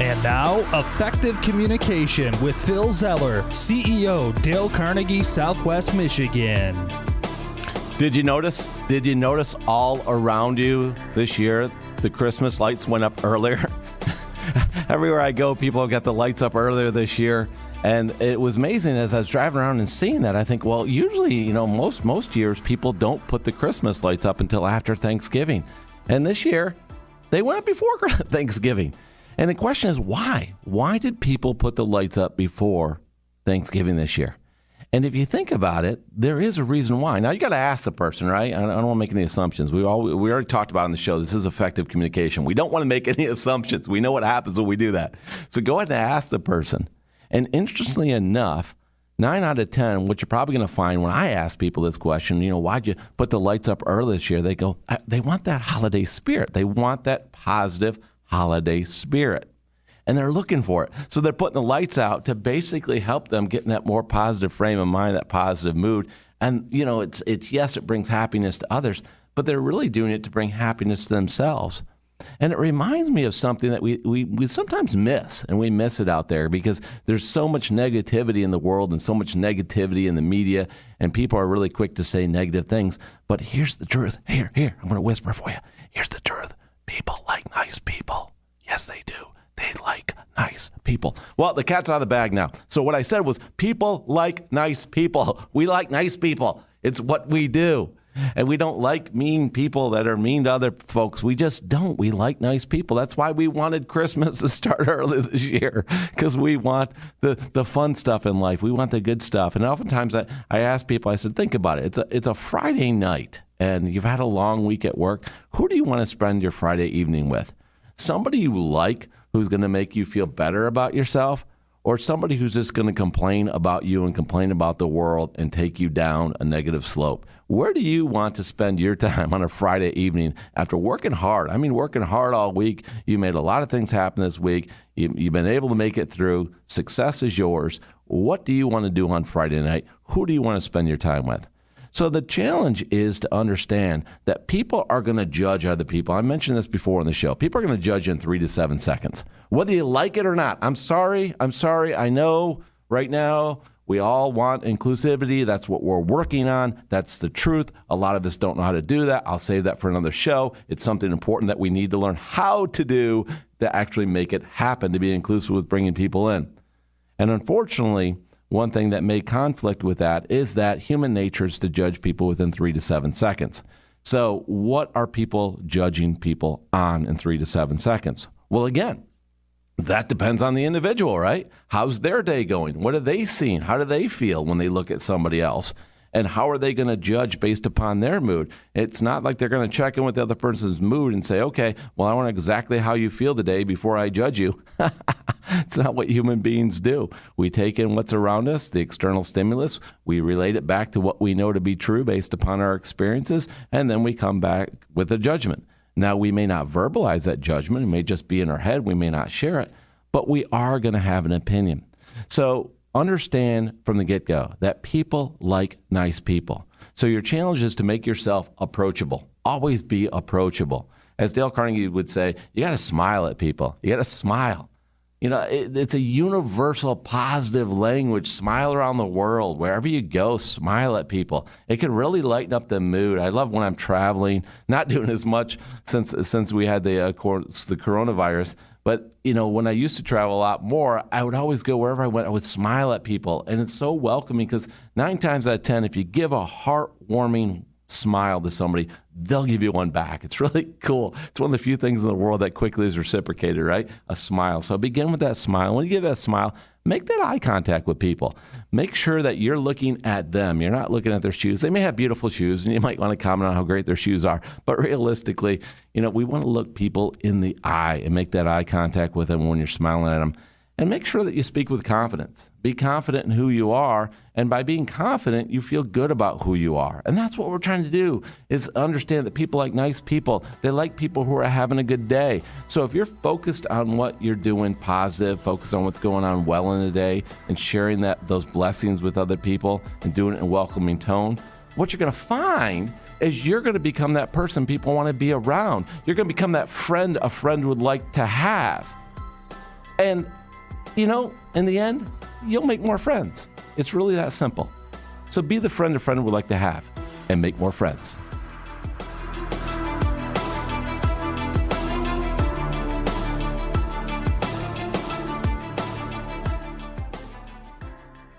And now, Effective Communication with Phil Zeller, CEO, Dale Carnegie, Southwest Michigan. Did you notice all around you this year, the Christmas lights went up earlier? Everywhere I go, people have got the lights up earlier this year. And it was amazing as I was driving around and seeing that. I think, well, usually, most years people don't put the Christmas lights up until after Thanksgiving. And this year, they went up before Thanksgiving. And the question is, why? Why did people put the lights up before Thanksgiving this year? And if you think about it, there is a reason why. Now, you got to ask the person, right? I don't want to make any assumptions. We already talked about on the show, this is effective communication. We don't want to make any assumptions. We know what happens when we do that. So go ahead and ask the person. And interestingly enough, 9 out of 10, what you're probably going to find when I ask people this question, why'd you put the lights up early this year? They go, they want that holiday spirit. They want that positive holiday spirit. And they're looking for it. So they're putting the lights out to basically help them get in that more positive frame of mind, that positive mood. And, it's yes, it brings happiness to others, but they're really doing it to bring happiness to themselves. And it reminds me of something that we sometimes miss, and we miss it out there because there's so much negativity in the world and so much negativity in the media, and people are really quick to say negative things. But here's the truth. Here, I'm going to whisper for you. Here's the truth. People like nice people. Yes, they do. They like nice people. Well, the cat's out of the bag now. So what I said was people like nice people. We like nice people. It's what we do. And we don't like mean people that are mean to other folks. We just don't. We like nice people. That's why we wanted Christmas to start early this year, because we want the fun stuff in life. We want the good stuff. And oftentimes I ask people, I said, think about it. It's a Friday night, and you've had a long week at work. Who do you want to spend your Friday evening with? Somebody you like who's going to make you feel better about yourself, or somebody who's just going to complain about you and complain about the world and take you down a negative slope? Where do you want to spend your time on a Friday evening after working hard? I mean, working hard all week. You made a lot of things happen this week. You've been able to make it through. Success is yours. What do you want to do on Friday night? Who do you want to spend your time with? So the challenge is to understand that people are going to judge other people. I mentioned this before on the show. People are going to judge in 3 to 7 seconds, whether you like it or not. I'm sorry. I know right now we all want inclusivity. That's what we're working on. That's the truth. A lot of us don't know how to do that. I'll save that for another show. It's something important that we need to learn how to do to actually make it happen, to be inclusive with bringing people in. And unfortunately, one thing that may conflict with that is that human nature is to judge people within 3 to 7 seconds. So what are people judging people on in 3 to 7 seconds? Well, again, that depends on the individual, right? How's their day going? What are they seeing? How do they feel when they look at somebody else? And how are they going to judge based upon their mood? It's not like they're going to check in with the other person's mood and say, okay, well, I want exactly how you feel today before I judge you. It's not what human beings do. We take in what's around us, the external stimulus. We relate it back to what we know to be true based upon our experiences, and then we come back with a judgment. Now, we may not verbalize that judgment. It may just be in our head. We may not share it, but we are going to have an opinion. So understand from the get-go that people like nice people. So your challenge is to make yourself approachable. Always be approachable. As Dale Carnegie would say, you got to smile at people. You got to smile. It's a universal positive language. Smile around the world. Wherever you go, smile at people. It can really lighten up the mood. I love when I'm traveling, not doing as much since we had the coronavirus. But, when I used to travel a lot more, I would always go wherever I went. I would smile at people. And it's so welcoming because 9 times out of 10, if you give a heartwarming smile to somebody, they'll give you one back. It's really cool. It's one of the few things in the world that quickly is reciprocated, right? A smile. So begin with that smile. When you give that smile, make that eye contact with people. Make sure that you're looking at them. You're not looking at their shoes. They may have beautiful shoes, and you might want to comment on how great their shoes are. But realistically, we want to look people in the eye and make that eye contact with them when you're smiling at them. And make sure that you speak with confidence. Be confident in who you are. And by being confident, you feel good about who you are. And that's what we're trying to do, is understand that people like nice people. They like people who are having a good day. So if you're focused on what you're doing positive, focused on what's going on well in the day, and sharing those blessings with other people and doing it in a welcoming tone, what you're going to find is you're going to become that person people want to be around. You're going to become that friend a friend would like to have. And, you know, in the end, you'll make more friends. It's really that simple. So be the friend a friend would like to have and make more friends.